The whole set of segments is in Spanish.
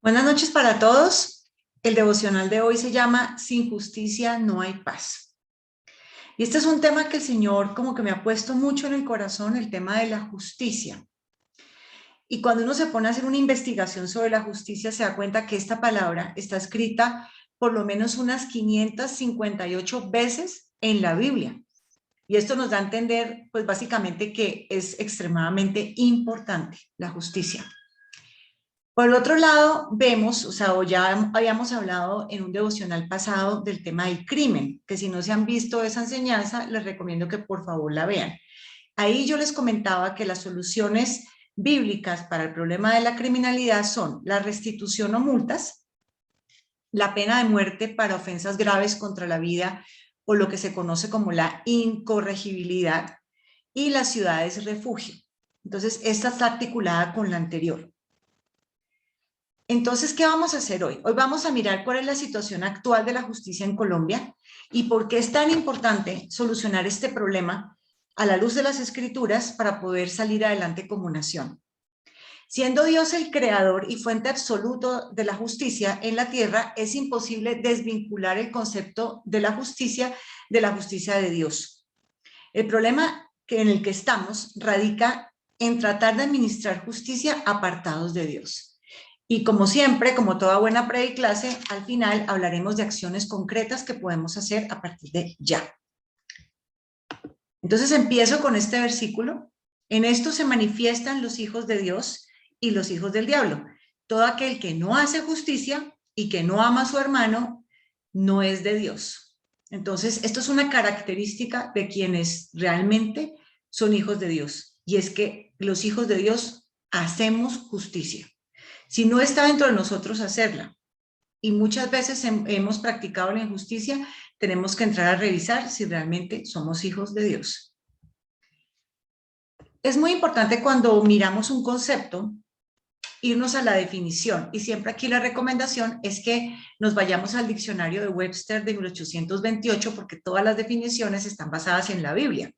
Buenas noches para todos. El devocional de hoy se llama Sin justicia no hay paz. Y este es un tema que el Señor como que me ha puesto mucho en el corazón, el tema de la justicia. Y cuando uno se pone a hacer una investigación sobre la justicia, se da cuenta que esta palabra está escrita por lo menos unas 558 veces en la Biblia. Y esto nos da a entender, pues básicamente, que es extremadamente importante la justicia. Por el otro lado, vemos, o ya habíamos hablado en un devocional pasado del tema del crimen, que si no se han visto esa enseñanza, les recomiendo que por favor la vean. Ahí yo les comentaba que las soluciones bíblicas para el problema de la criminalidad son la restitución o multas, la pena de muerte para ofensas graves contra la vida o lo que se conoce como la incorregibilidad y las ciudades refugio. Entonces, esta está articulada con la anterior. Entonces, ¿qué vamos a hacer hoy? Hoy vamos a mirar cuál es la situación actual de la justicia en Colombia y por qué es tan importante solucionar este problema a la luz de las Escrituras para poder salir adelante como nación. Siendo Dios el creador y fuente absoluta de la justicia en la tierra, es imposible desvincular el concepto de la justicia de Dios. El problema en el que estamos radica en tratar de administrar justicia apartados de Dios. Y como siempre, como toda buena prediclase, al final hablaremos de acciones concretas que podemos hacer a partir de ya. Entonces empiezo con este versículo. En esto se manifiestan los hijos de Dios y los hijos del diablo. Todo aquel que no hace justicia y que no ama a su hermano, no es de Dios. Entonces, esto es una característica de quienes realmente son hijos de Dios. Y es que los hijos de Dios hacemos justicia. Si no está dentro de nosotros hacerla, y muchas veces hemos practicado la injusticia, tenemos que entrar a revisar si realmente somos hijos de Dios. Es muy importante cuando miramos un concepto, irnos a la definición, y siempre aquí la recomendación es que nos vayamos al diccionario de Webster de 1828, porque todas las definiciones están basadas en la Biblia.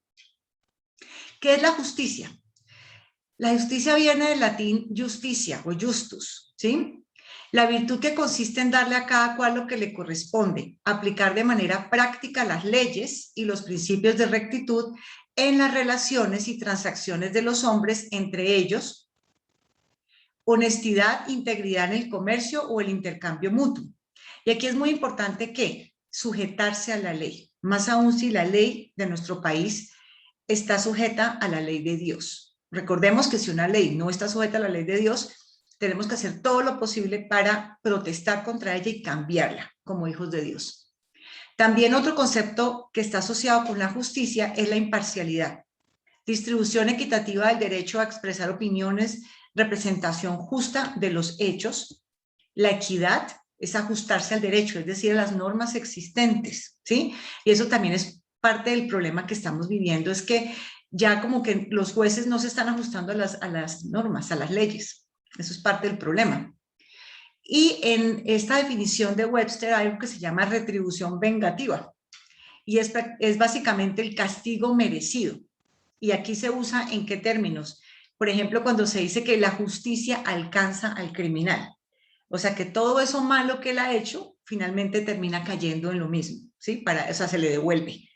¿Qué es la justicia? La justicia viene del latín justicia o justus, ¿sí? La virtud que consiste en darle a cada cual lo que le corresponde, aplicar de manera práctica las leyes y los principios de rectitud en las relaciones y transacciones de los hombres entre ellos, honestidad, integridad en el comercio o el intercambio mutuo. Y aquí es muy importante que sujetarse a la ley, más aún si la ley de nuestro país está sujeta a la ley de Dios. Recordemos que si una ley no está sujeta a la ley de Dios, tenemos que hacer todo lo posible para protestar contra ella y cambiarla como hijos de Dios. También otro concepto que está asociado con la justicia es la imparcialidad. Distribución equitativa del derecho a expresar opiniones, representación justa de los hechos. La equidad es ajustarse al derecho, es decir, a las normas existentes, ¿sí? Y eso también es parte del problema que estamos viviendo, es que ya como que los jueces no se están ajustando a las normas, a las leyes. Eso es parte del problema. Y en esta definición de Webster hay algo que se llama retribución vengativa. Y es básicamente el castigo merecido. Y aquí se usa en qué términos. Por ejemplo, cuando se dice que la justicia alcanza al criminal. O sea, que todo eso malo que él ha hecho finalmente termina cayendo en lo mismo, ¿sí? O sea, se le devuelve.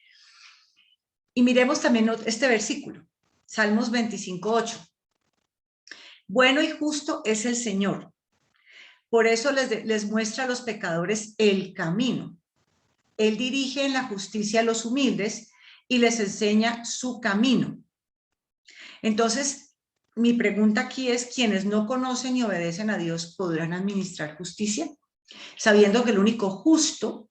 Y miremos también este versículo, Salmos 25:8. Bueno y justo es el Señor. Por eso les muestra a los pecadores el camino. Él dirige en la justicia a los humildes y les enseña su camino. Entonces, mi pregunta aquí es, ¿quiénes no conocen y obedecen a Dios podrán administrar justicia? Sabiendo que el único justo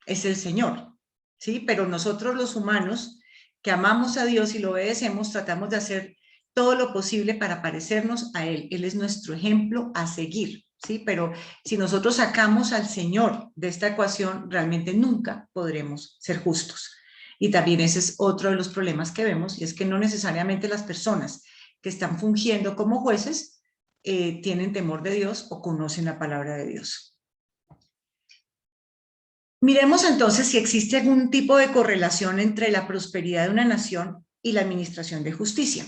es el Señor, ¿sí? Pero nosotros los humanos que amamos a Dios y lo obedecemos, tratamos de hacer todo lo posible para parecernos a Él. Él es nuestro ejemplo a seguir, ¿sí? Pero si nosotros sacamos al Señor de esta ecuación, realmente nunca podremos ser justos. Y también ese es otro de los problemas que vemos, y es que no necesariamente las personas que están fungiendo como jueces tienen temor de Dios o conocen la palabra de Dios. Miremos entonces si existe algún tipo de correlación entre la prosperidad de una nación y la administración de justicia.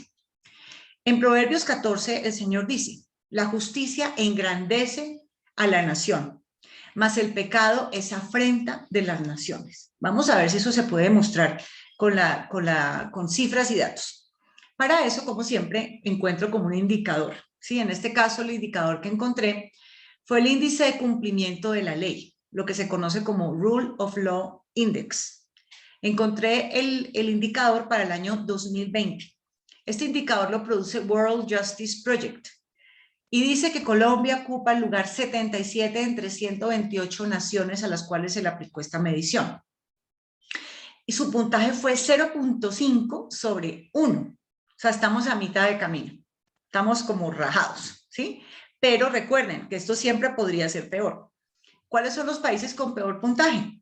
En Proverbios 14, el Señor dice, la justicia engrandece a la nación, mas el pecado es afrenta de las naciones. Vamos a ver si eso se puede demostrar con cifras y datos. Para eso, como siempre, encuentro como un indicador. ¿Sí? En este caso, el indicador que encontré fue el índice de cumplimiento de la ley, lo que se conoce como Rule of Law Index. Encontré el indicador para el año 2020. Este indicador lo produce World Justice Project y dice que Colombia ocupa el lugar 77 entre 128 naciones a las cuales se le aplicó esta medición. Y su puntaje fue 0.5 sobre 1. O sea, estamos a mitad de camino. Estamos como rajados, ¿sí? Pero recuerden que esto siempre podría ser peor. ¿Cuáles son los países con peor puntaje?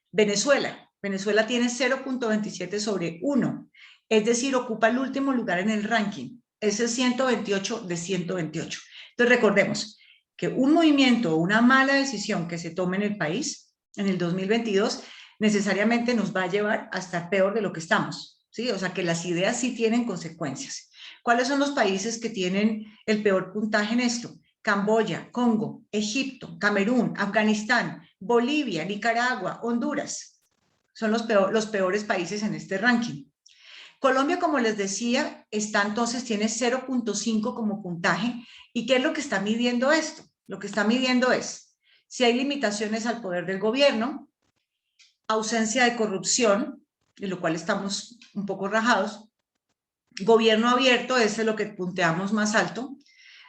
Venezuela. Venezuela tiene 0.27 sobre 1. Es decir, ocupa el último lugar en el ranking. Es el 128 de 128. Entonces recordemos que un movimiento o una mala decisión que se tome en el país en el 2022 necesariamente nos va a llevar a estar peor de lo que estamos, ¿sí? O sea que las ideas sí tienen consecuencias. ¿Cuáles son los países que tienen el peor puntaje en esto? Camboya, Congo, Egipto, Camerún, Afganistán, Bolivia, Nicaragua, Honduras. Son los peores países en este ranking. Colombia, como les decía, tiene 0.5 como puntaje. ¿Y qué es lo que está midiendo esto? Lo que está midiendo es si hay limitaciones al poder del gobierno, ausencia de corrupción, de lo cual estamos un poco rajados, gobierno abierto, ese es lo que punteamos más alto,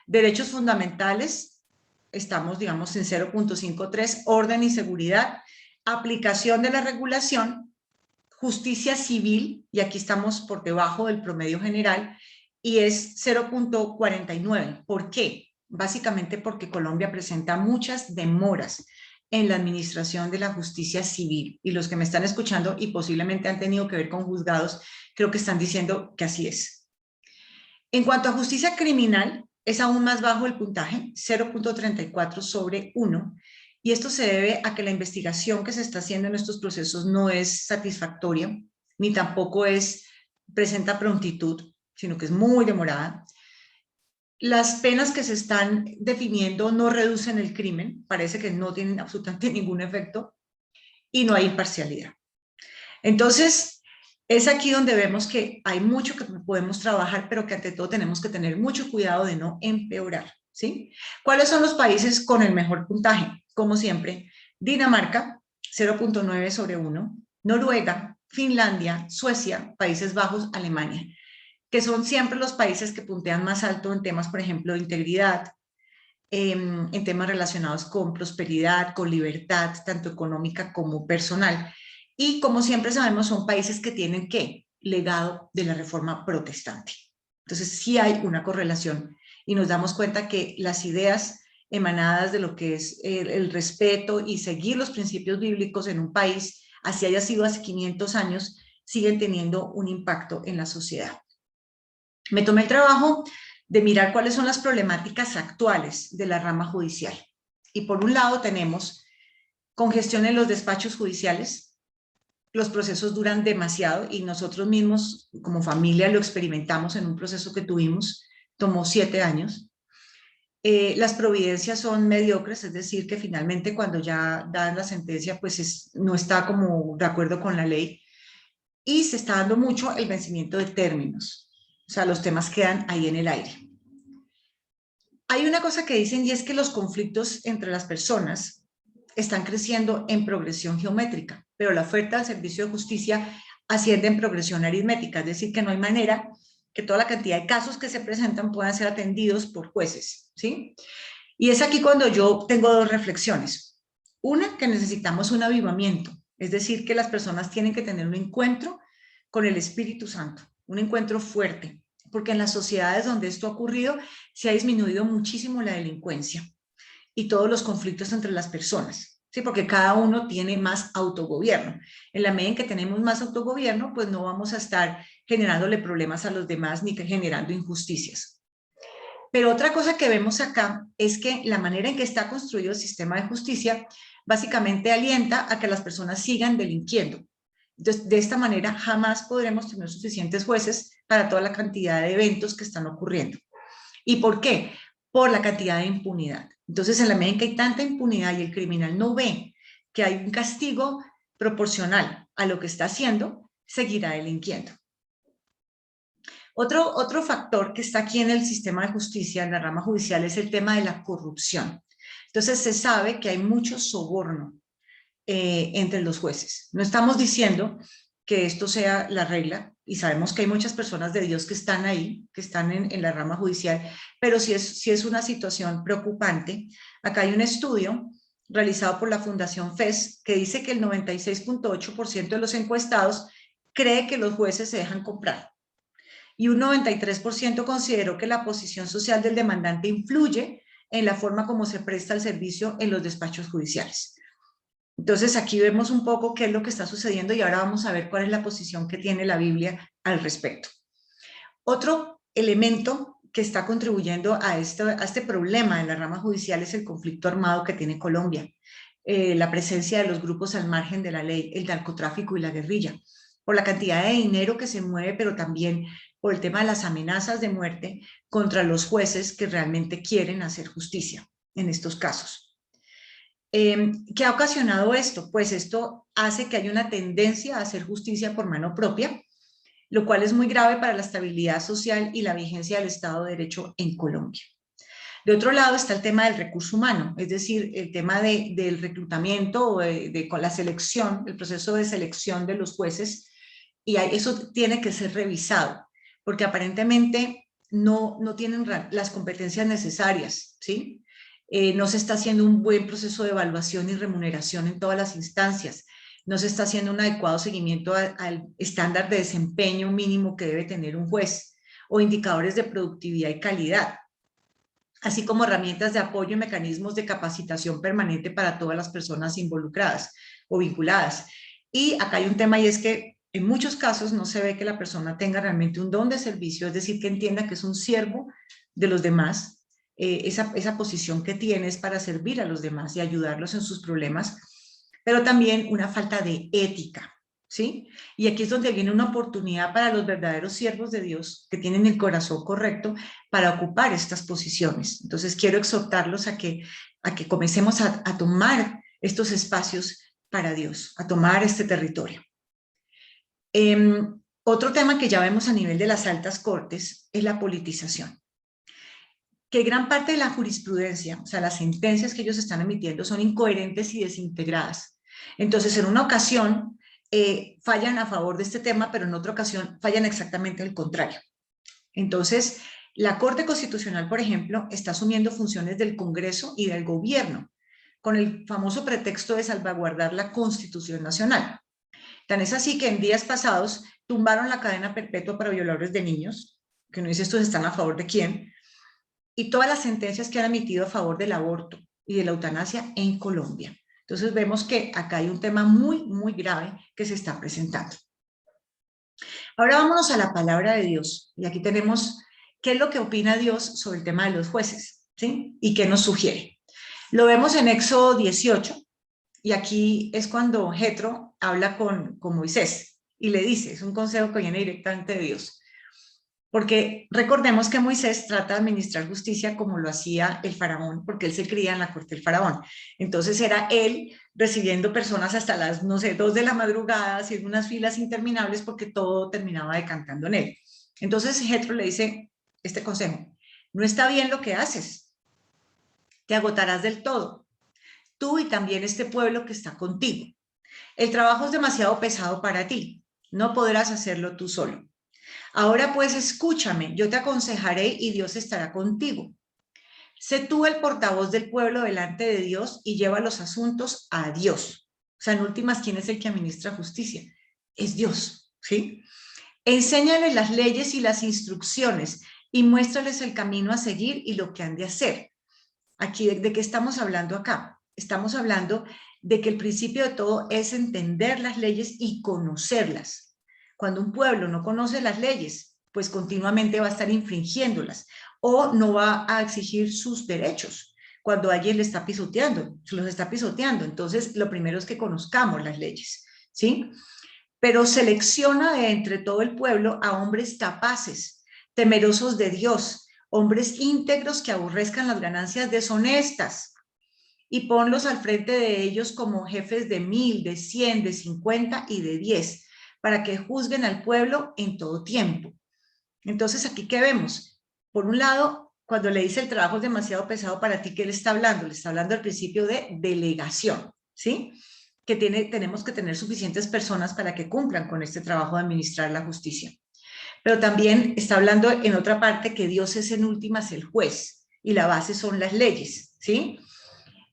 derechos fundamentales, estamos, digamos, en 0.53, orden y seguridad, aplicación de la regulación, justicia civil, y aquí estamos por debajo del promedio general, y es 0.49. ¿Por qué? Básicamente porque Colombia presenta muchas demoras en la administración de la justicia civil, y los que me están escuchando y posiblemente han tenido que ver con juzgados, creo que están diciendo que así es. En cuanto a justicia criminal, es aún más bajo el puntaje, 0.34 sobre 1, y esto se debe a que la investigación que se está haciendo en estos procesos no es satisfactoria, ni tampoco presenta prontitud, sino que es muy demorada. Las penas que se están definiendo no reducen el crimen, parece que no tienen absolutamente ningún efecto, y no hay imparcialidad. Entonces, es aquí donde vemos que hay mucho que podemos trabajar, pero que ante todo tenemos que tener mucho cuidado de no empeorar, ¿sí? ¿Cuáles son los países con el mejor puntaje? Como siempre, Dinamarca, 0.9 sobre 1, Noruega, Finlandia, Suecia, Países Bajos, Alemania, que son siempre los países que puntean más alto en temas, por ejemplo, de integridad, en temas relacionados con prosperidad, con libertad, tanto económica como personal. Y como siempre sabemos, son países que tienen, ¿qué? Legado de la reforma protestante. Entonces sí hay una correlación y nos damos cuenta que las ideas emanadas de lo que es el respeto y seguir los principios bíblicos en un país, así haya sido hace 500 años, siguen teniendo un impacto en la sociedad. Me tomé el trabajo de mirar cuáles son las problemáticas actuales de la rama judicial. Y por un lado tenemos congestión en los despachos judiciales, los procesos duran demasiado y nosotros mismos como familia lo experimentamos en un proceso que tuvimos, tomó 7 años. Las providencias son mediocres, es decir, que finalmente cuando ya dan la sentencia pues no está como de acuerdo con la ley y se está dando mucho el vencimiento de términos. O sea, los temas quedan ahí en el aire. Hay una cosa que dicen y es que los conflictos entre las personas están creciendo en progresión geométrica, pero la oferta del servicio de justicia asciende en progresión aritmética, es decir, que no hay manera que toda la cantidad de casos que se presentan puedan ser atendidos por jueces, ¿sí? Y es aquí cuando yo tengo 2 reflexiones. Una, que necesitamos un avivamiento, es decir, que las personas tienen que tener un encuentro con el Espíritu Santo, un encuentro fuerte, porque en las sociedades donde esto ha ocurrido se ha disminuido muchísimo la delincuencia y todos los conflictos entre las personas, ¿sí? Porque cada uno tiene más autogobierno. En la medida en que tenemos más autogobierno, pues no vamos a estar generándole problemas a los demás ni generando injusticias. Pero otra cosa que vemos acá es que la manera en que está construido el sistema de justicia básicamente alienta a que las personas sigan delinquiendo. Entonces, de esta manera jamás podremos tener suficientes jueces para toda la cantidad de eventos que están ocurriendo. ¿Y por qué? Por la cantidad de impunidad. Entonces, en la medida en que hay tanta impunidad y el criminal no ve que hay un castigo proporcional a lo que está haciendo, seguirá delinquiendo. Otro factor que está aquí en el sistema de justicia, en la rama judicial, es el tema de la corrupción. Entonces, se sabe que hay mucho soborno entre los jueces. No estamos diciendo que esto sea la regla, y sabemos que hay muchas personas de Dios que están ahí, que están en la rama judicial, pero sí es una situación preocupante. Acá hay un estudio realizado por la Fundación FES que dice que el 96.8% de los encuestados cree que los jueces se dejan comprar, y un 93% consideró que la posición social del demandante influye en la forma como se presta el servicio en los despachos judiciales. Entonces aquí vemos un poco qué es lo que está sucediendo y ahora vamos a ver cuál es la posición que tiene la Biblia al respecto. Otro elemento que está contribuyendo a este problema en la rama judicial es el conflicto armado que tiene Colombia, la presencia de los grupos al margen de la ley, el narcotráfico y la guerrilla, por la cantidad de dinero que se mueve, pero también por el tema de las amenazas de muerte contra los jueces que realmente quieren hacer justicia en estos casos. ¿Qué ha ocasionado esto? Pues esto hace que haya una tendencia a hacer justicia por mano propia, lo cual es muy grave para la estabilidad social y la vigencia del Estado de Derecho en Colombia. De otro lado está el tema del recurso humano, es decir, el tema del reclutamiento o con la selección, el proceso de selección de los jueces, y eso tiene que ser revisado, porque aparentemente no tienen las competencias necesarias, ¿sí? No se está haciendo un buen proceso de evaluación y remuneración en todas las instancias, no se está haciendo un adecuado seguimiento al estándar de desempeño mínimo que debe tener un juez, o indicadores de productividad y calidad, así como herramientas de apoyo y mecanismos de capacitación permanente para todas las personas involucradas o vinculadas. Y acá hay un tema, y es que en muchos casos no se ve que la persona tenga realmente un don de servicio, es decir, que entienda que es un siervo de los demás. Esa posición que tiene es para servir a los demás y ayudarlos en sus problemas, pero también una falta de ética, ¿sí? Y aquí es donde viene una oportunidad para los verdaderos siervos de Dios que tienen el corazón correcto para ocupar estas posiciones. Entonces quiero exhortarlos a que comencemos a tomar estos espacios para Dios, a tomar este territorio. Otro tema que ya vemos a nivel de las altas cortes es la politización. Que gran parte de la jurisprudencia, o sea, las sentencias que ellos están emitiendo son incoherentes y desintegradas. Entonces, en una ocasión fallan a favor de este tema, pero en otra ocasión fallan exactamente al contrario. Entonces, la Corte Constitucional, por ejemplo, está asumiendo funciones del Congreso y del Gobierno, con el famoso pretexto de salvaguardar la Constitución Nacional. Tan es así que en días pasados tumbaron la cadena perpetua para violadores de niños, que no dice estos están a favor de quién, y todas las sentencias que han emitido a favor del aborto y de la eutanasia en Colombia. Entonces vemos que acá hay un tema muy, muy grave que se está presentando. Ahora vámonos a la palabra de Dios. Y aquí tenemos qué es lo que opina Dios sobre el tema de los jueces, ¿sí? Y qué nos sugiere. Lo vemos en Éxodo 18, y aquí es cuando Jetro habla con Moisés y le dice, es un consejo que viene directamente de Dios. Porque recordemos que Moisés trata de administrar justicia como lo hacía el faraón, porque él se cría en la corte del faraón. Entonces era él recibiendo personas hasta las, no sé, 2 de la madrugada, haciendo unas filas interminables porque todo terminaba decantando en él. Entonces Jetro le dice este consejo: no está bien lo que haces, te agotarás del todo, tú y también este pueblo que está contigo. El trabajo es demasiado pesado para ti, no podrás hacerlo tú solo. Ahora pues escúchame, yo te aconsejaré y Dios estará contigo. Sé tú el portavoz del pueblo delante de Dios y lleva los asuntos a Dios. O sea, en últimas, ¿quién es el que administra justicia? Es Dios, ¿sí? Enséñales las leyes y las instrucciones y muéstrales el camino a seguir y lo que han de hacer. Aquí, ¿de qué estamos hablando acá? Estamos hablando de que el principio de todo es entender las leyes y conocerlas. Cuando un pueblo no conoce las leyes, pues continuamente va a estar infringiéndolas o no va a exigir sus derechos cuando alguien le está pisoteando, se los está pisoteando. Entonces, lo primero es que conozcamos las leyes, ¿sí? Pero selecciona de entre todo el pueblo a hombres capaces, temerosos de Dios, hombres íntegros que aborrezcan las ganancias deshonestas, y ponlos al frente de ellos como jefes de 1000, de 100, de 50 y de 10, para que juzguen al pueblo en todo tiempo. Entonces, ¿aquí qué vemos? Por un lado, cuando le dice el trabajo es demasiado pesado para ti, ¿qué le está hablando? Le está hablando del principio de delegación, ¿sí? Que tenemos que tener suficientes personas para que cumplan con este trabajo de administrar la justicia. Pero también está hablando en otra parte que Dios es en últimas el juez y la base son las leyes, ¿sí?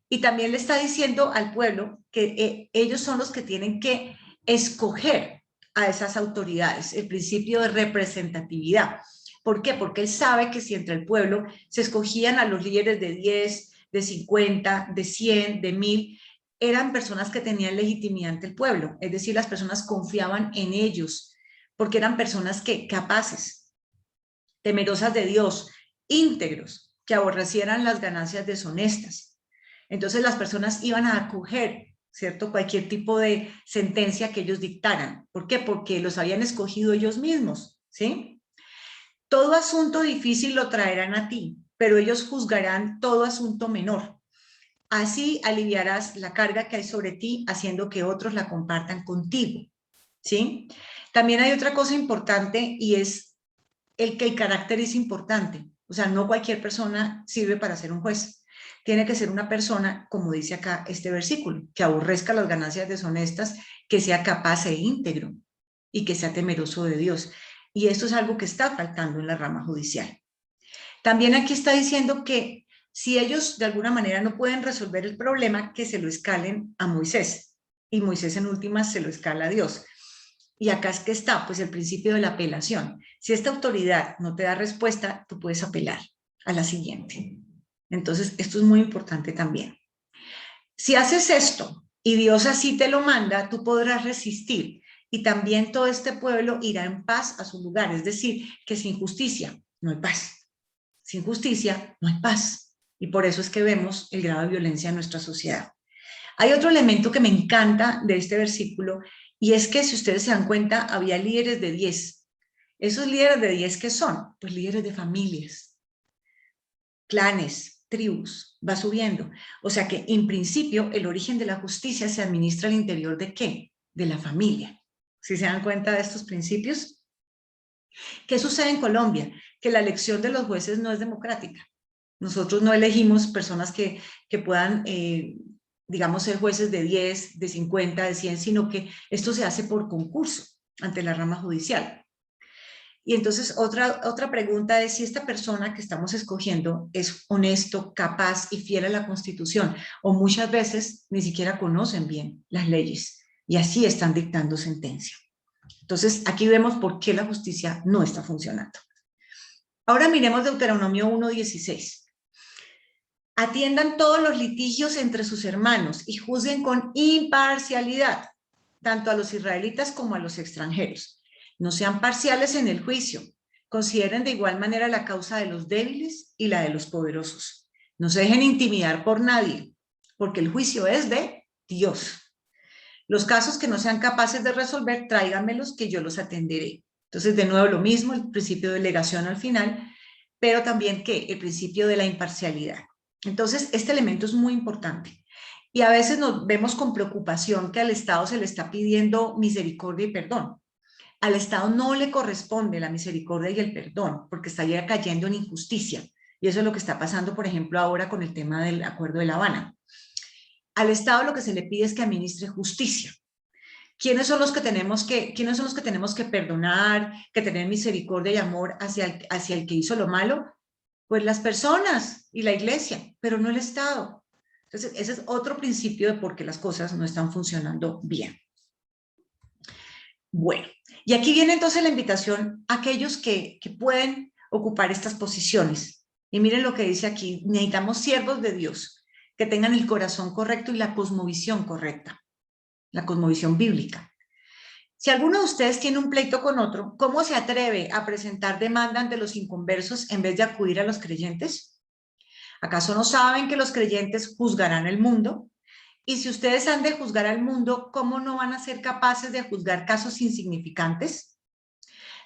Y también le está diciendo al pueblo que ellos son los que tienen que escoger a esas autoridades, el principio de representatividad. ¿Por qué? Porque él sabe que si entre el pueblo se escogían a los líderes de 10, de 50, de 100, de 1000, eran personas que tenían legitimidad ante el pueblo, es decir, las personas confiaban en ellos, porque eran personas que capaces, temerosas de Dios, íntegros, que aborrecieran las ganancias deshonestas. Entonces las personas iban a acoger, ¿cierto?, cualquier tipo de sentencia que ellos dictaran. ¿Por qué? Porque los habían escogido ellos mismos, ¿sí? Todo asunto difícil lo traerán a ti, pero ellos juzgarán todo asunto menor. Así aliviarás la carga que hay sobre ti, haciendo que otros la compartan contigo, ¿sí? También hay otra cosa importante y es que el carácter es importante. O sea, no cualquier persona sirve para ser un juez. Tiene que ser una persona, como dice acá este versículo, que aborrezca las ganancias deshonestas, que sea capaz e íntegro y que sea temeroso de Dios. Y esto es algo que está faltando en la rama judicial. También aquí está diciendo que si ellos de alguna manera no pueden resolver el problema, que se lo escalen a Moisés. Y Moisés en últimas se lo escala a Dios. Y acá es que está, pues, el principio de la apelación. Si esta autoridad no te da respuesta, tú puedes apelar a la siguiente. Entonces, esto es muy importante también. Si haces esto y Dios así te lo manda, tú podrás resistir y también todo este pueblo irá en paz a su lugar. Es decir, que sin justicia no hay paz. Sin justicia no hay paz. Y por eso es que vemos el grado de violencia en nuestra sociedad. Hay otro elemento que me encanta de este versículo y es que, si ustedes se dan cuenta, había líderes de 10. ¿Esos líderes de 10 qué son? Pues líderes de familias, clanes, tribus, va subiendo. O sea que en principio el origen de la justicia se administra al interior ¿de qué? De la familia. ¿Sí se dan cuenta de estos principios? ¿Qué sucede en Colombia? Que la elección de los jueces no es democrática. Nosotros no elegimos personas que puedan, digamos, ser jueces de 10, de 50, de 100, sino que esto se hace por concurso ante la rama judicial. Y entonces otra pregunta es si esta persona que estamos escogiendo es honesto, capaz y fiel a la Constitución, o muchas veces ni siquiera conocen bien las leyes y así están dictando sentencia. Entonces aquí vemos por qué la justicia no está funcionando. Ahora miremos Deuteronomio 1:16. Atiendan todos los litigios entre sus hermanos y juzguen con imparcialidad, tanto a los israelitas como a los extranjeros. No sean parciales en el juicio. Consideren de igual manera la causa de los débiles y la de los poderosos. No se dejen intimidar por nadie, porque el juicio es de Dios. Los casos que no sean capaces de resolver, tráiganmelos que yo los atenderé. Entonces, de nuevo, lo mismo, el principio de delegación al final, pero también ¿qué? El principio de la imparcialidad. Entonces, este elemento es muy importante. Y a veces nos vemos con preocupación que al Estado se le está pidiendo misericordia y perdón. Al Estado no le corresponde la misericordia y el perdón, porque está ya cayendo en injusticia. Y eso es lo que está pasando, por ejemplo, ahora con el tema del Acuerdo de La Habana. Al Estado lo que se le pide es que administre justicia. ¿Quiénes son los que tenemos que perdonar, que tener misericordia y amor hacia el que hizo lo malo? Pues las personas y la iglesia, pero no el Estado. Entonces, ese es otro principio de por qué las cosas no están funcionando bien. Bueno, y aquí viene entonces la invitación a aquellos que pueden ocupar estas posiciones. Y miren lo que dice aquí: necesitamos siervos de Dios que tengan el corazón correcto y la cosmovisión correcta, la cosmovisión bíblica. Si alguno de ustedes tiene un pleito con otro, ¿cómo se atreve a presentar demanda ante los inconversos en vez de acudir a los creyentes? ¿Acaso no saben que los creyentes juzgarán el mundo? Y si ustedes han de juzgar al mundo, ¿cómo no van a ser capaces de juzgar casos insignificantes?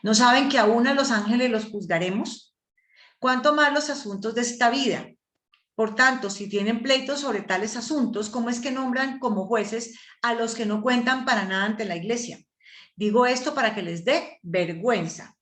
¿No saben que aún a los ángeles los juzgaremos? cuánto más los asuntos de esta vida. Por tanto, si tienen pleitos sobre tales asuntos, ¿cómo es que nombran como jueces a los que no cuentan para nada ante la iglesia? Digo esto para que les dé vergüenza.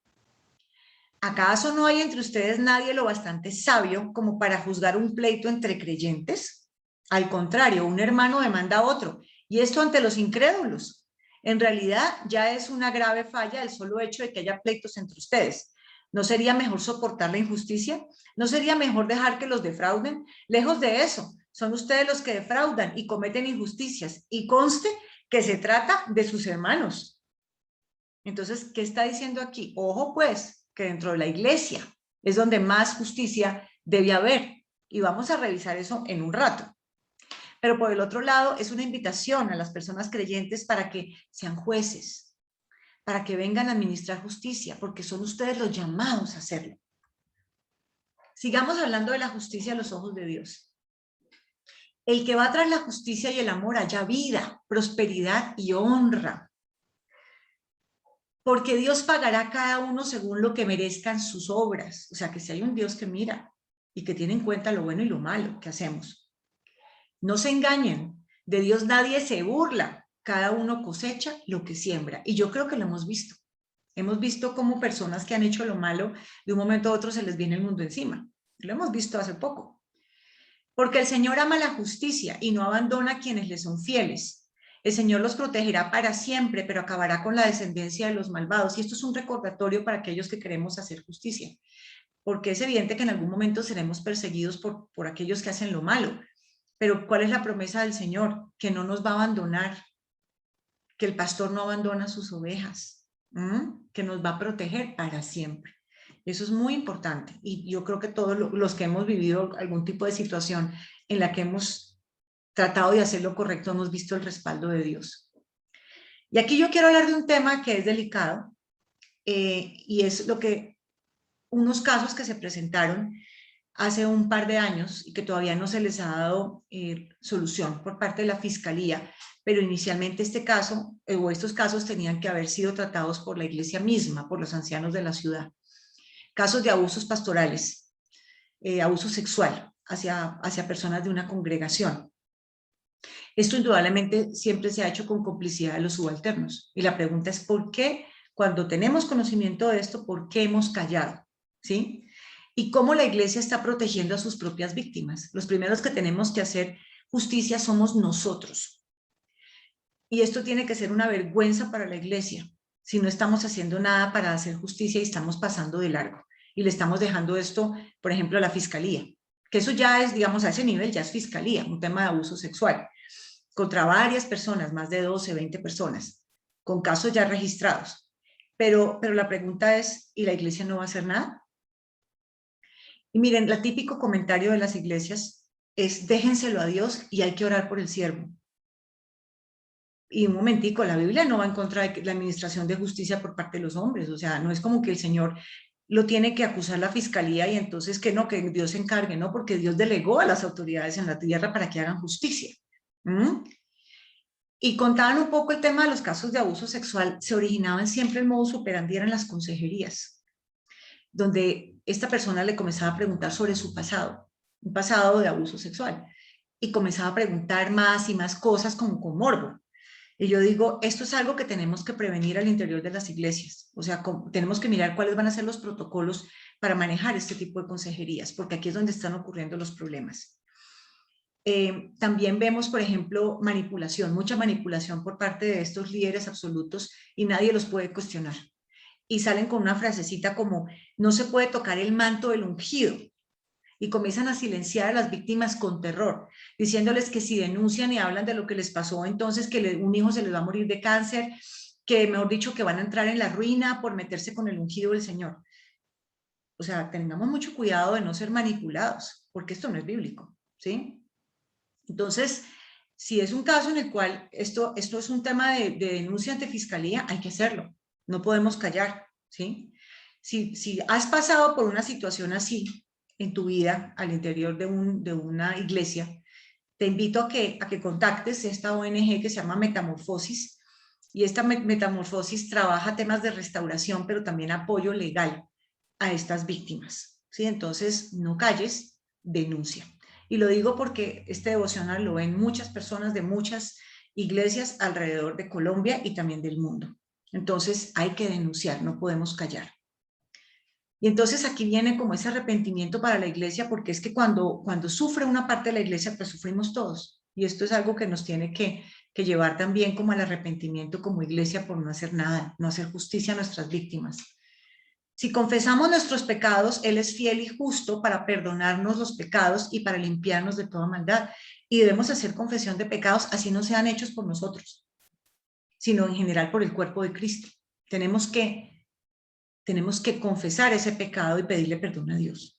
¿Acaso no hay entre ustedes nadie lo bastante sabio como para juzgar un pleito entre creyentes? Al contrario, un hermano demanda a otro, y esto ante los incrédulos. En realidad ya es una grave falla el solo hecho de que haya pleitos entre ustedes. ¿No sería mejor soportar la injusticia? ¿No sería mejor dejar que los defrauden? Lejos de eso, son ustedes los que defraudan y cometen injusticias, y conste que se trata de sus hermanos. Entonces, ¿qué está diciendo aquí? Ojo pues, que dentro de la iglesia es donde más justicia debe haber, y vamos a revisar eso en un rato. Pero por el otro lado, es una invitación a las personas creyentes para que sean jueces, para que vengan a administrar justicia, porque son ustedes los llamados a hacerlo. Sigamos hablando de la justicia a los ojos de Dios. El que va tras la justicia y el amor halla vida, prosperidad y honra. Porque Dios pagará a cada uno según lo que merezcan sus obras. O sea, que si hay un Dios que mira y que tiene en cuenta lo bueno y lo malo que hacemos. No se engañen, de Dios nadie se burla, cada uno cosecha lo que siembra. Y yo creo que lo hemos visto. Hemos visto cómo personas que han hecho lo malo, de un momento a otro se les viene el mundo encima. Lo hemos visto hace poco. Porque el Señor ama la justicia y no abandona a quienes le son fieles. El Señor los protegerá para siempre, pero acabará con la descendencia de los malvados. Y esto es un recordatorio para aquellos que queremos hacer justicia. Porque es evidente que en algún momento seremos perseguidos por aquellos que hacen lo malo. Pero ¿cuál es la promesa del Señor? Que no nos va a abandonar, que el pastor no abandona sus ovejas, que nos va a proteger para siempre. Eso es muy importante y yo creo que todos los que hemos vivido algún tipo de situación en la que hemos tratado de hacer lo correcto hemos visto el respaldo de Dios. Y aquí yo quiero hablar de un tema que es delicado y es unos casos que se presentaron hace un par de años y que todavía no se les ha dado solución por parte de la Fiscalía, pero inicialmente este caso o estos casos tenían que haber sido tratados por la iglesia misma, por los ancianos de la ciudad. Casos de abusos pastorales, abuso sexual hacia personas de una congregación. Esto indudablemente siempre se ha hecho con complicidad de los subalternos. Y la pregunta es, ¿por qué? Cuando tenemos conocimiento de esto, ¿por qué hemos callado? ¿Sí? Y cómo la iglesia está protegiendo a sus propias víctimas. Los primeros que tenemos que hacer justicia somos nosotros. Y esto tiene que ser una vergüenza para la iglesia, si no estamos haciendo nada para hacer justicia y estamos pasando de largo. Y le estamos dejando esto, por ejemplo, a la fiscalía. Que eso ya es, digamos, a ese nivel ya es fiscalía, un tema de abuso sexual. Contra varias personas, más de 12, 20 personas, con casos ya registrados. Pero la pregunta es, ¿y la iglesia no va a hacer nada? Y miren, el típico comentario de las iglesias es déjenselo a Dios y hay que orar por el siervo. Y un momentico, la Biblia no va en contra de la administración de justicia por parte de los hombres, o sea, no es como que el Señor lo tiene que acusar la fiscalía y entonces que no, que Dios se encargue, no, porque Dios delegó a las autoridades en la tierra para que hagan justicia. Y contaban un poco el tema de los casos de abuso sexual, se originaban siempre el modus operandi en las consejerías, donde esta persona le comenzaba a preguntar sobre su pasado, un pasado de abuso sexual, y comenzaba a preguntar más y más cosas como con morbo. Y yo digo, esto es algo que tenemos que prevenir al interior de las iglesias, o sea, tenemos que mirar cuáles van a ser los protocolos para manejar este tipo de consejerías, porque aquí es donde están ocurriendo los problemas. También vemos, por ejemplo, manipulación, mucha manipulación por parte de estos líderes absolutos y nadie los puede cuestionar. Y salen con una frasecita como, no se puede tocar el manto del ungido. Y comienzan a silenciar a las víctimas con terror, diciéndoles que si denuncian y hablan de lo que les pasó, entonces que un hijo se les va a morir de cáncer, que mejor dicho, que van a entrar en la ruina por meterse con el ungido del Señor. O sea, tengamos mucho cuidado de no ser manipulados, porque esto no es bíblico, ¿sí? Entonces, si es un caso en el cual esto es un tema de denuncia ante fiscalía, hay que hacerlo. No podemos callar, ¿sí? Si has pasado por una situación así en tu vida al interior de una iglesia, te invito a que contactes esta ONG que se llama Metamorfosis, y esta Metamorfosis trabaja temas de restauración, pero también apoyo legal a estas víctimas. ¿sí? Entonces, no calles, denuncia. Y lo digo porque este devocional lo ven muchas personas de muchas iglesias alrededor de Colombia y también del mundo. Entonces, hay que denunciar, no podemos callar. Y entonces aquí viene como ese arrepentimiento para la iglesia, porque es que cuando sufre una parte de la iglesia, pues sufrimos todos. Y esto es algo que nos tiene que llevar también como al arrepentimiento como iglesia por no hacer nada, no hacer justicia a nuestras víctimas. Si confesamos nuestros pecados, Él es fiel y justo para perdonarnos los pecados y para limpiarnos de toda maldad. Y debemos hacer confesión de pecados, así no sean hechos por nosotros, sino en general por el cuerpo de Cristo. Tenemos que confesar ese pecado y pedirle perdón a Dios.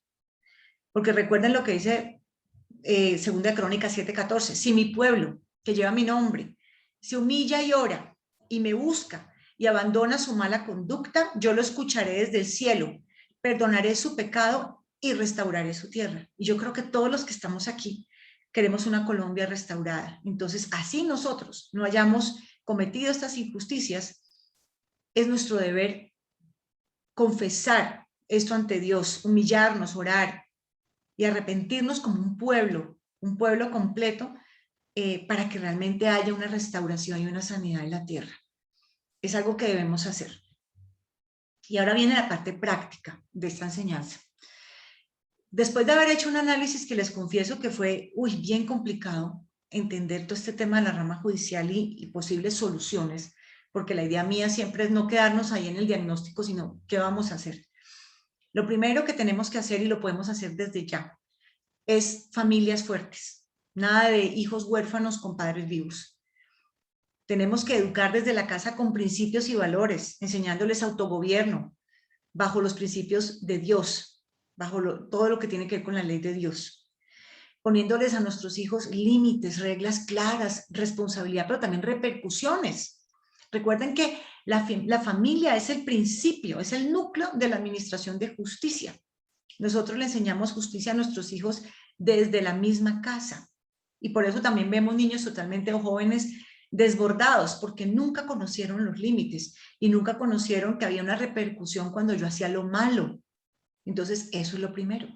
Porque recuerden lo que dice Segunda Crónicas 7:14. Si mi pueblo, que lleva mi nombre, se humilla y ora y me busca y abandona su mala conducta, yo lo escucharé desde el cielo, perdonaré su pecado y restauraré su tierra. Y yo creo que todos los que estamos aquí queremos una Colombia restaurada. Entonces, así nosotros no hayamos cometido estas injusticias, es nuestro deber confesar esto ante Dios, humillarnos, orar y arrepentirnos como un pueblo completo, para que realmente haya una restauración y una sanidad en la tierra. Es algo que debemos hacer. Y ahora viene la parte práctica de esta enseñanza. Después de haber hecho un análisis que les confieso que fue bien complicado entender todo este tema de la rama judicial y posibles soluciones, porque la idea mía siempre es no quedarnos ahí en el diagnóstico, sino qué vamos a hacer. Lo primero que tenemos que hacer, y lo podemos hacer desde ya, es familias fuertes. Nada de hijos huérfanos con padres vivos. Tenemos que educar desde la casa con principios y valores, enseñándoles autogobierno, bajo los principios de Dios, bajo todo lo que tiene que ver con la ley de Dios. Poniéndoles a nuestros hijos límites, reglas claras, responsabilidad, pero también repercusiones. Recuerden que la familia es el principio, es el núcleo de la administración de justicia. Nosotros le enseñamos justicia a nuestros hijos desde la misma casa. Y por eso también vemos niños totalmente o jóvenes desbordados, porque nunca conocieron los límites y nunca conocieron que había una repercusión cuando yo hacía lo malo. Entonces, eso es lo primero.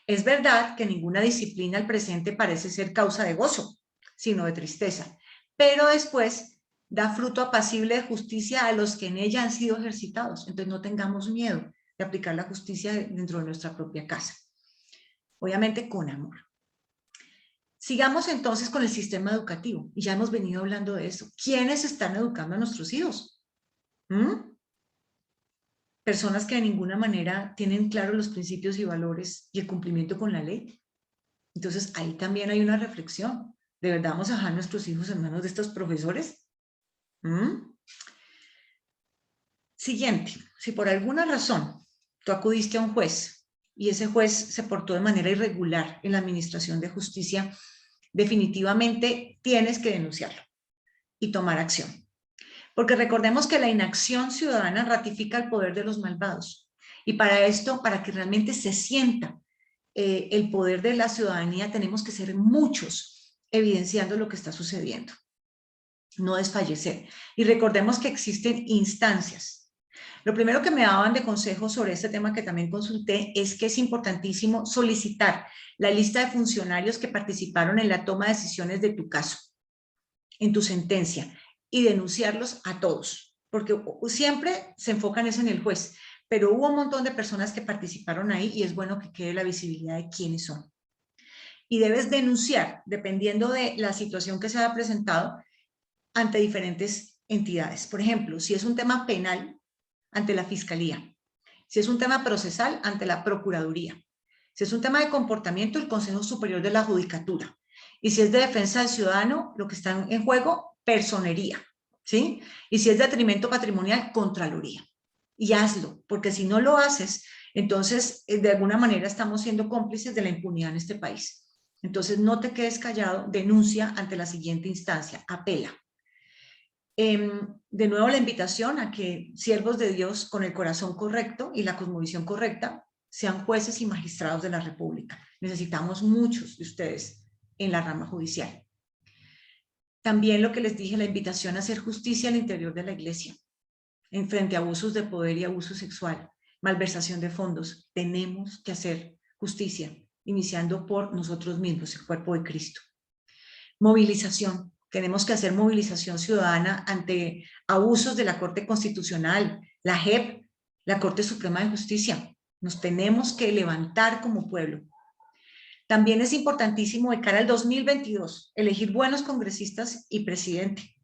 Es verdad que ninguna disciplina al presente parece ser causa de gozo, sino de tristeza, pero después da fruto apacible de justicia a los que en ella han sido ejercitados. Entonces, no tengamos miedo de aplicar la justicia dentro de nuestra propia casa. Obviamente con amor. Sigamos entonces con el sistema educativo. Y ya hemos venido hablando de eso. ¿Quiénes están educando a nuestros hijos? Personas que de ninguna manera tienen claros los principios y valores y el cumplimiento con la ley. Entonces ahí también hay una reflexión. ¿De verdad vamos a dejar a nuestros hijos en manos de estos profesores? Siguiente. Si por alguna razón tú acudiste a un juez y ese juez se portó de manera irregular en la administración de justicia, definitivamente tienes que denunciarlo y tomar acción. Porque recordemos que la inacción ciudadana ratifica el poder de los malvados. Y para esto, para que realmente se sienta el poder de la ciudadanía, tenemos que ser muchos evidenciando lo que está sucediendo. No desfallecer. Y recordemos que existen instancias. Lo primero que me daban de consejo sobre este tema que también consulté es que es importantísimo solicitar la lista de funcionarios que participaron en la toma de decisiones de tu caso, en tu sentencia, y denunciarlos a todos, porque siempre se enfocan eso en el juez, pero hubo un montón de personas que participaron ahí y es bueno que quede la visibilidad de quiénes son. Y debes denunciar, dependiendo de la situación que se haya presentado, ante diferentes entidades. Por ejemplo, si es un tema penal, ante la Fiscalía. Si es un tema procesal, ante la Procuraduría. Si es un tema de comportamiento, el Consejo Superior de la Judicatura. Y si es de defensa del ciudadano, lo que está en juego, personería, ¿sí? Y si es de detrimento patrimonial, Contraloría. Y hazlo, porque si no lo haces, entonces de alguna manera estamos siendo cómplices de la impunidad en este país. Entonces no te quedes callado, denuncia ante la siguiente instancia, apela. De nuevo la invitación a que siervos de Dios con el corazón correcto y la cosmovisión correcta sean jueces y magistrados de la República. Necesitamos muchos de ustedes en la rama judicial. También lo que les dije, la invitación a hacer justicia al interior de la iglesia, en frente a abusos de poder y abuso sexual. malversación de fondos. Tenemos que hacer justicia, iniciando por nosotros mismos, el cuerpo de Cristo. Movilización. Tenemos que hacer movilización ciudadana ante abusos de la Corte Constitucional, la JEP, la Corte Suprema de Justicia. Nos tenemos que levantar como pueblo. También es importantísimo de cara al 2022 elegir buenos congresistas y presidente,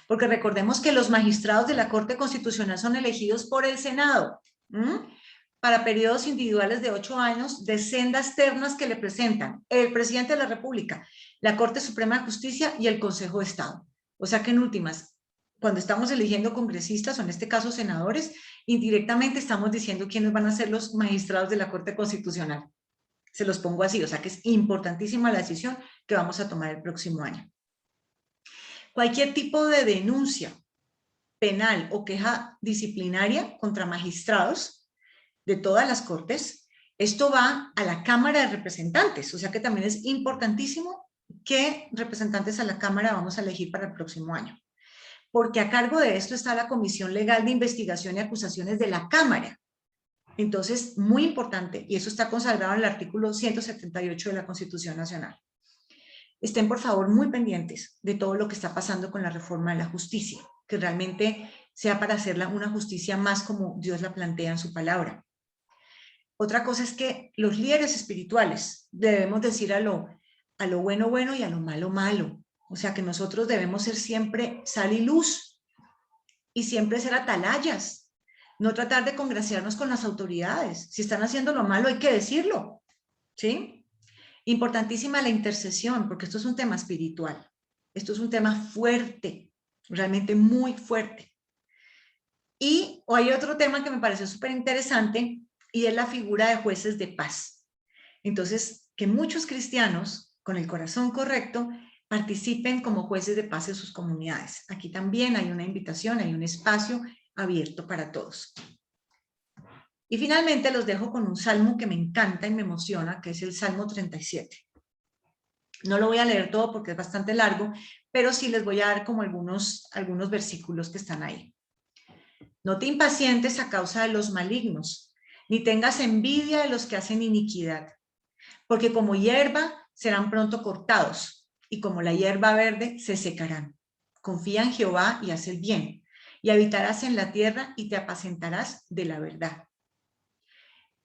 porque recordemos que los magistrados de la Corte Constitucional son elegidos por el Senado, para periodos individuales de 8 años de sendas ternas que le presentan el presidente de la República, la Corte Suprema de Justicia y el Consejo de Estado. O sea que en últimas, cuando estamos eligiendo congresistas, o en este caso senadores, indirectamente estamos diciendo quiénes van a ser los magistrados de la Corte Constitucional. Se los pongo así, o sea que es importantísima la decisión que vamos a tomar el próximo año. Cualquier tipo de denuncia penal o queja disciplinaria contra magistrados de todas las cortes, esto va a la Cámara de Representantes, o sea que también es importantísimo qué representantes a la Cámara vamos a elegir para el próximo año, porque a cargo de esto está la Comisión Legal de Investigación y Acusaciones de la Cámara. Entonces, muy importante, y eso está consagrado en el artículo 178 de la Constitución Nacional. Estén, por favor, muy pendientes de todo lo que está pasando con la reforma de la justicia, que realmente sea para hacerla una justicia más como Dios la plantea en su palabra. Otra cosa es que los líderes espirituales debemos decir a lo bueno, bueno y a lo malo, malo. O sea que nosotros debemos ser siempre sal y luz y siempre ser atalayas. No tratar de congraciarnos con las autoridades. Si están haciendo lo malo hay que decirlo, ¿sí? Importantísima la intercesión, porque esto es un tema espiritual. Esto es un tema fuerte, realmente muy fuerte. Y hay otro tema que me pareció súper interesante y es la figura de jueces de paz. Entonces, que muchos cristianos con el corazón correcto participen como jueces de paz en sus comunidades. Aquí también hay una invitación, hay un espacio abierto para todos. Y finalmente los dejo con un salmo que me encanta y me emociona, que es el Salmo 37. No lo voy a leer todo porque es bastante largo, pero sí les voy a dar como algunos versículos que están ahí. No te impacientes a causa de los malignos, ni tengas envidia de los que hacen iniquidad, porque como hierba serán pronto cortados, y como la hierba verde se secarán. Confía en Jehová y haz el bien, y habitarás en la tierra y te apacentarás de la verdad.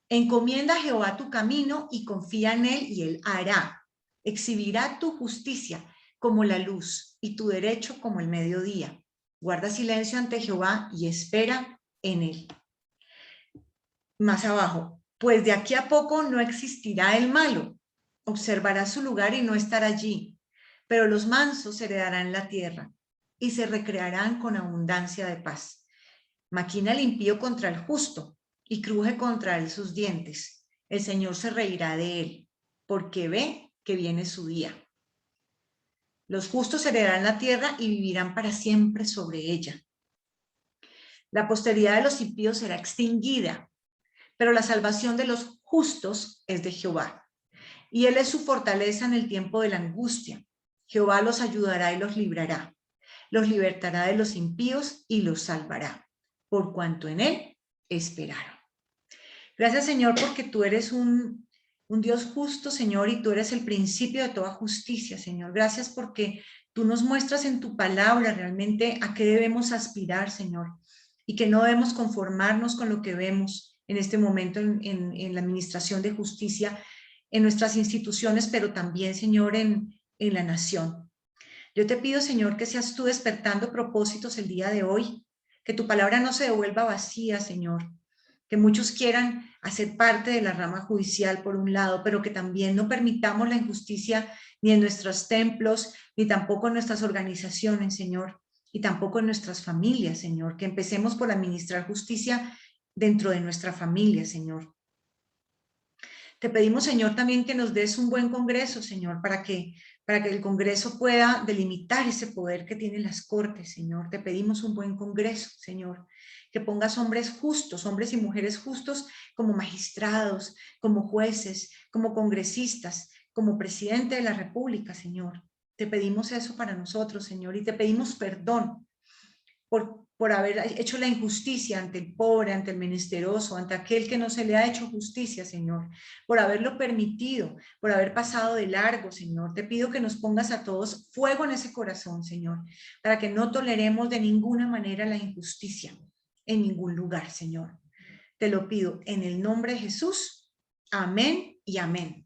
Encomienda a Jehová tu camino y confía en él y él hará. Exhibirá tu justicia como la luz y tu derecho como el mediodía. Guarda silencio ante Jehová y espera en él. Más abajo, pues de aquí a poco no existirá el malo. Observará su lugar y no estará allí. Pero los mansos heredarán la tierra y se recrearán con abundancia de paz. Maquina el impío contra el justo y cruje contra él sus dientes. El Señor se reirá de él, porque ve que viene su día. Los justos heredarán la tierra y vivirán para siempre sobre ella. La posteridad de los impíos será extinguida, pero la salvación de los justos es de Jehová. Y él es su fortaleza en el tiempo de la angustia. Jehová los ayudará y los librará. Los libertará de los impíos y los salvará, por cuanto en él esperaron. Gracias, Señor, porque tú eres un Dios justo, Señor, y tú eres el principio de toda justicia, Señor. Gracias porque tú nos muestras en tu palabra realmente a qué debemos aspirar, Señor, y que no debemos conformarnos con lo que vemos en este momento en la administración de justicia, en nuestras instituciones, pero también, Señor, en la nación. Yo te pido, Señor, que seas tú despertando propósitos el día de hoy, que tu palabra no se devuelva vacía, Señor, que muchos quieran hacer parte de la rama judicial por un lado, pero que también no permitamos la injusticia ni en nuestros templos, ni tampoco en nuestras organizaciones, Señor, y tampoco en nuestras familias, Señor, que empecemos por administrar justicia dentro de nuestra familia, Señor. Te pedimos, Señor, también que nos des un buen Congreso, Señor, para que el Congreso pueda delimitar ese poder que tienen las Cortes, Señor. Te pedimos un buen Congreso, Señor, que pongas hombres justos, hombres y mujeres justos como magistrados, como jueces, como congresistas, como presidente de la República, Señor. Te pedimos eso para nosotros, Señor, y te pedimos perdón por por haber hecho la injusticia ante el pobre, ante el menesteroso, ante aquel que no se le ha hecho justicia, Señor, por haberlo permitido, por haber pasado de largo, Señor. Te pido que nos pongas a todos fuego en ese corazón, Señor, para que no toleremos de ninguna manera la injusticia en ningún lugar, Señor. Te lo pido en el nombre de Jesús. Amén y amén.